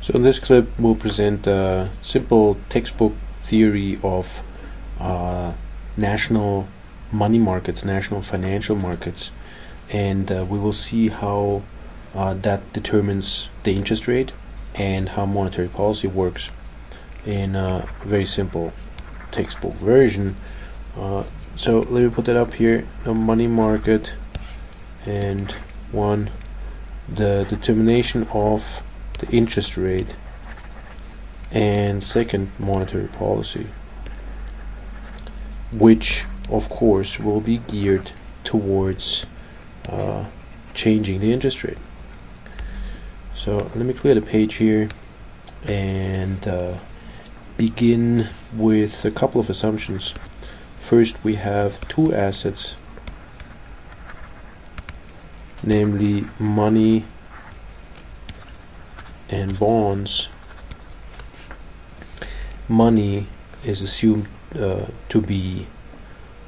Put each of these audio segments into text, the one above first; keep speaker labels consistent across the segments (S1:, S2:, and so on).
S1: So in this clip we'll present a simple textbook theory of national money markets, national financial markets, and we will see how that determines the interest rate and how monetary policy works in a very simple textbook version. So let me put that up here, the money market, and one, the determination of the interest rate, and second, monetary policy, which of course will be geared towards changing the interest rate. So let me clear the page here and begin with a couple of assumptions. First, we have two assets, namely money and bonds. Money is assumed to be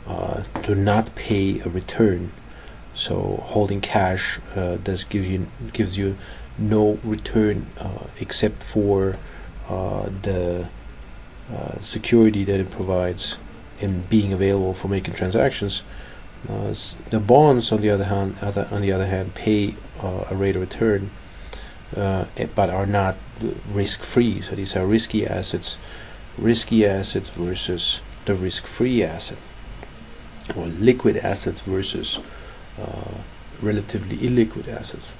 S1: to not pay a return. So holding cash gives you no return except for the security that it provides in being available for making transactions. The bonds, on the other hand, pay a rate of return, but are not risk-free. So these are risky assets versus the risk-free asset, or liquid assets versus relatively illiquid assets.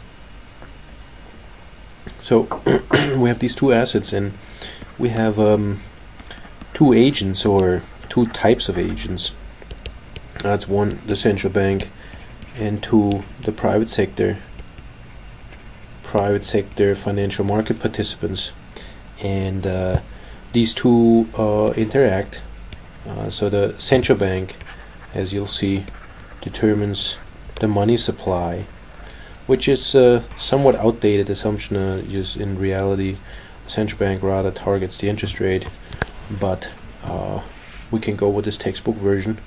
S1: So we have these two assets, and we have two agents, or two types of agents. That's one, the central bank, and two, the private sector financial market participants. And these two interact. So the central bank, as you'll see, determines the money supply, which is a somewhat outdated assumption. In reality, the central bank rather targets the interest rate, but we can go with this textbook version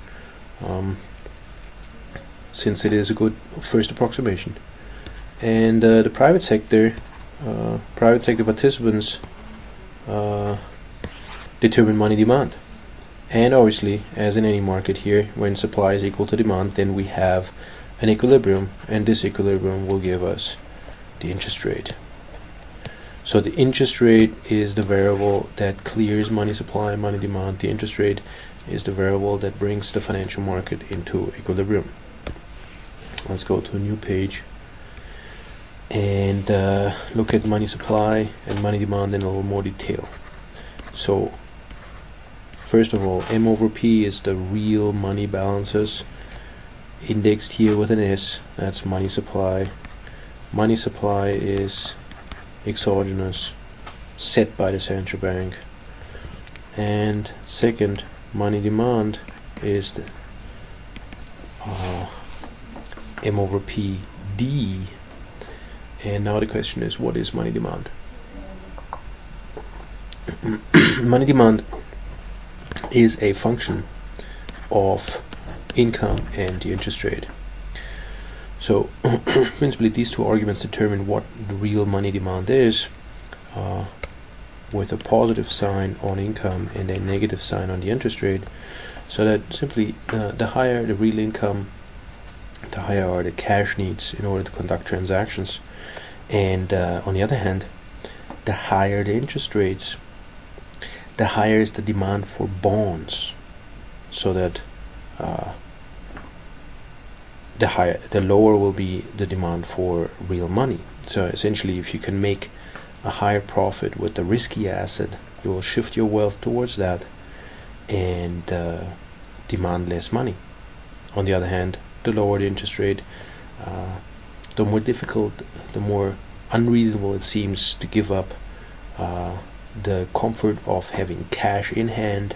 S1: since it is a good first approximation. And the private sector participants determine money demand. And obviously, as in any market here, when supply is equal to demand, then we have an equilibrium, and this equilibrium will give us the interest rate. So the interest rate is the variable that clears money supply and money demand. The interest rate is the variable that brings the financial market into equilibrium. Let's go to a new page and look at money supply and money demand in a little more detail. So first of all, M over P is the real money balances, indexed here with an S. That's money supply. Money supply is exogenous, set by the central bank. And second, money demand is the M over P D. And now the question is, what is money demand? Money demand is a function of income and the interest rate. So principally, these two arguments determine what the real money demand is, with a positive sign on income and a negative sign on the interest rate. So that simply, the higher the real income, the higher are the cash needs in order to conduct transactions. And on the other hand, the higher the interest rates, the higher is the demand for bonds. So that the lower will be the demand for real money. So essentially, if you can make a higher profit with the risky asset, you will shift your wealth towards that and demand less money. On the other hand, the lower the interest rate, the more difficult, the more unreasonable it seems to give up the comfort of having cash in hand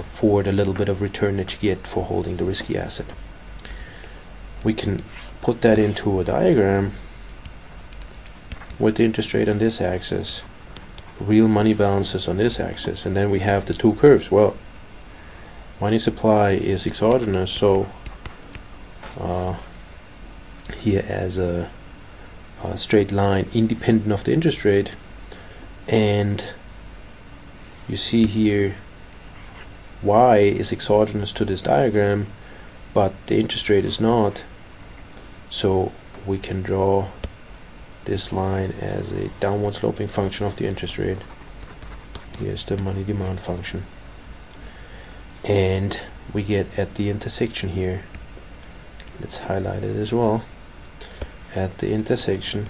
S1: for the little bit of return that you get for holding the risky asset. We can put that into a diagram with the interest rate on this axis, real money balances on this axis, and then we have the two curves. Well, money supply is exogenous, so here as a straight line independent of the interest rate, and you see here y is exogenous to this diagram, but the interest rate is not, so we can draw this line as a downward sloping function of the interest rate. Here's the money demand function, and we get at the intersection here, let's highlight it as well, at the intersection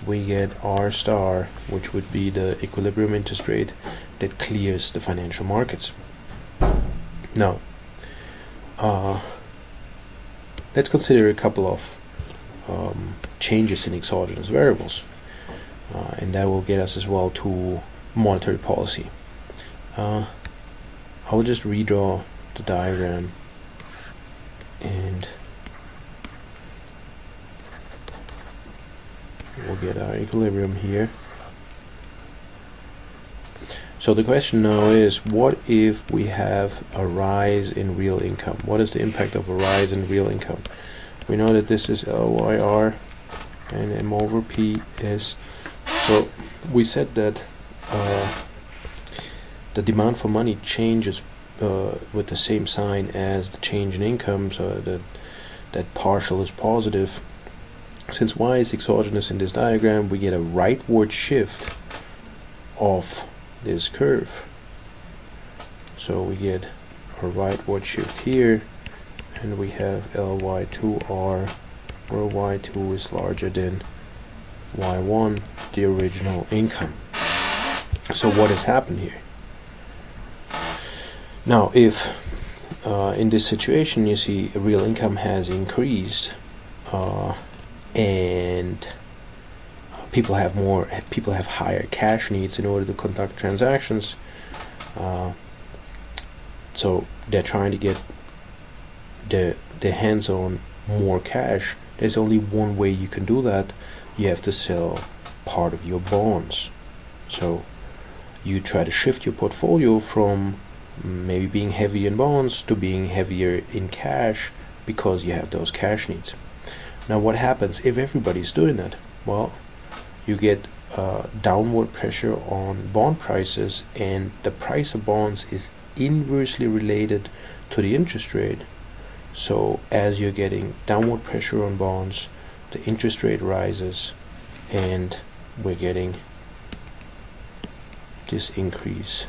S1: we get R star, which would be the equilibrium interest rate that clears the financial markets. Now let's consider a couple of changes in exogenous variables, and that will get us as well to monetary policy. I will just redraw the diagram, and we'll get our equilibrium here. So the question now is, what if we have a rise in real income? What is the impact of a rise in real income? We know that this is LYR and M over P is, so we said that the demand for money changes with the same sign as the change in income, so that partial is positive. Since y is exogenous in this diagram, we get a rightward shift of this curve. So we get a rightward shift here, and we have Ly2R, where y2 is larger than y1, the original income. So what has happened here? Now, if in this situation you see real income has increased, and people have higher cash needs in order to conduct transactions, so they're trying to get their hands on more cash. There's only one way you can do that. You have to sell part of your bonds. So you try to shift your portfolio from maybe being heavy in bonds to being heavier in cash, because you have those cash needs. Now what happens if everybody's doing that? Well, you get downward pressure on bond prices, and the price of bonds is inversely related to the interest rate. So as you're getting downward pressure on bonds, the interest rate rises, and we're getting this increase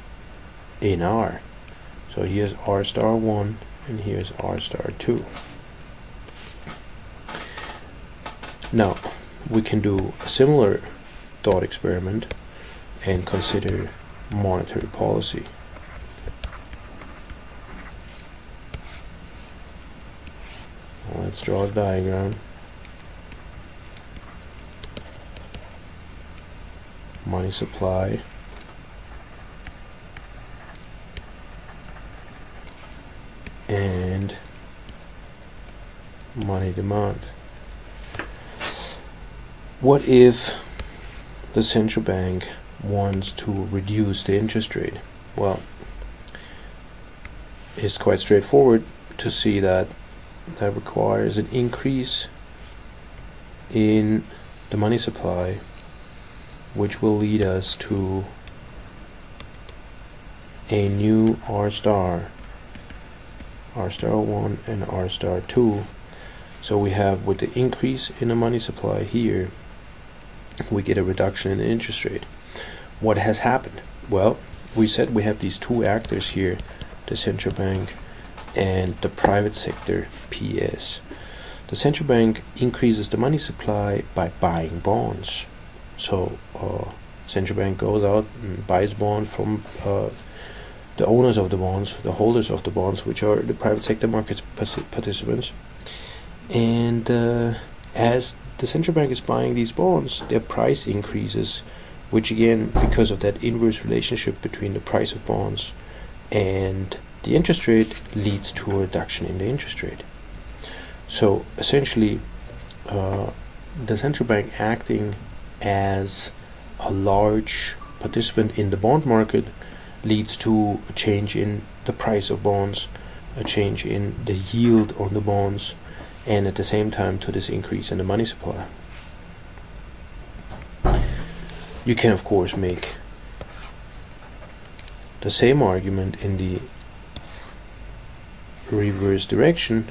S1: in R. So here's R star 1 and here's R star 2. Now we can do a similar thought experiment and consider monetary policy. Let's draw a diagram. Money supply, and money demand. What if the central bank wants to reduce the interest rate? Well, it's quite straightforward to see that requires an increase in the money supply, which will lead us to a new R star 1 and R star 2. So we have, with the increase in the money supply here, we get a reduction in the interest rate. What has happened? Well, we said we have these two actors here, the central bank and the private sector, PS. The central bank increases the money supply by buying bonds. So central bank goes out and buys bonds from the owners of the bonds, the holders of the bonds, which are the private sector market participants. And as the central bank is buying these bonds, their price increases, which again, because of that inverse relationship between the price of bonds and the interest rate, leads to a reduction in the interest rate. So essentially, the central bank acting as a large participant in the bond market leads to a change in the price of bonds, a change in the yield on the bonds, and at the same time to this increase in the money supply. You can of course make the same argument in the reverse direction.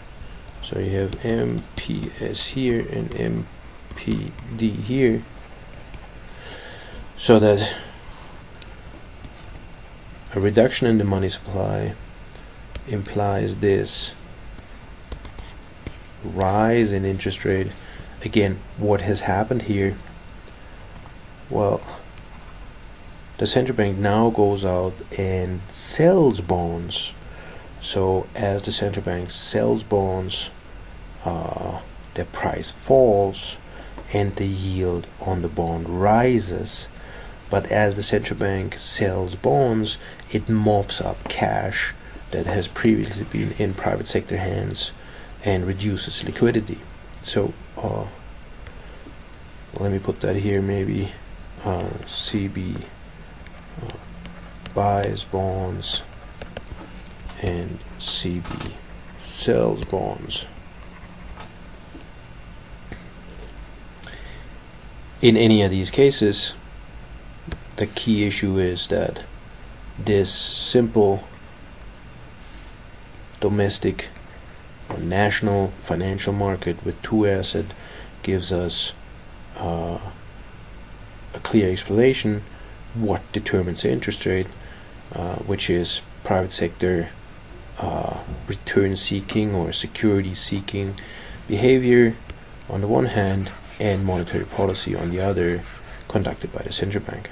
S1: So you have MPS here and MPD here, so that a reduction in the money supply implies this rise in interest rate. Again, what has happened here? Well, the central bank now goes out and sells bonds. So as the central bank sells bonds, the price falls and the yield on the bond rises. But as the central bank sells bonds, it mops up cash that has previously been in private sector hands and reduces liquidity. So let me put that here, maybe CB buys bonds and CB sells bonds. In any of these cases, the key issue is that this simple domestic or national financial market with two assets gives us a clear explanation what determines the interest rate, which is private sector return seeking or security seeking behavior on the one hand, and monetary policy on the other, conducted by the central bank.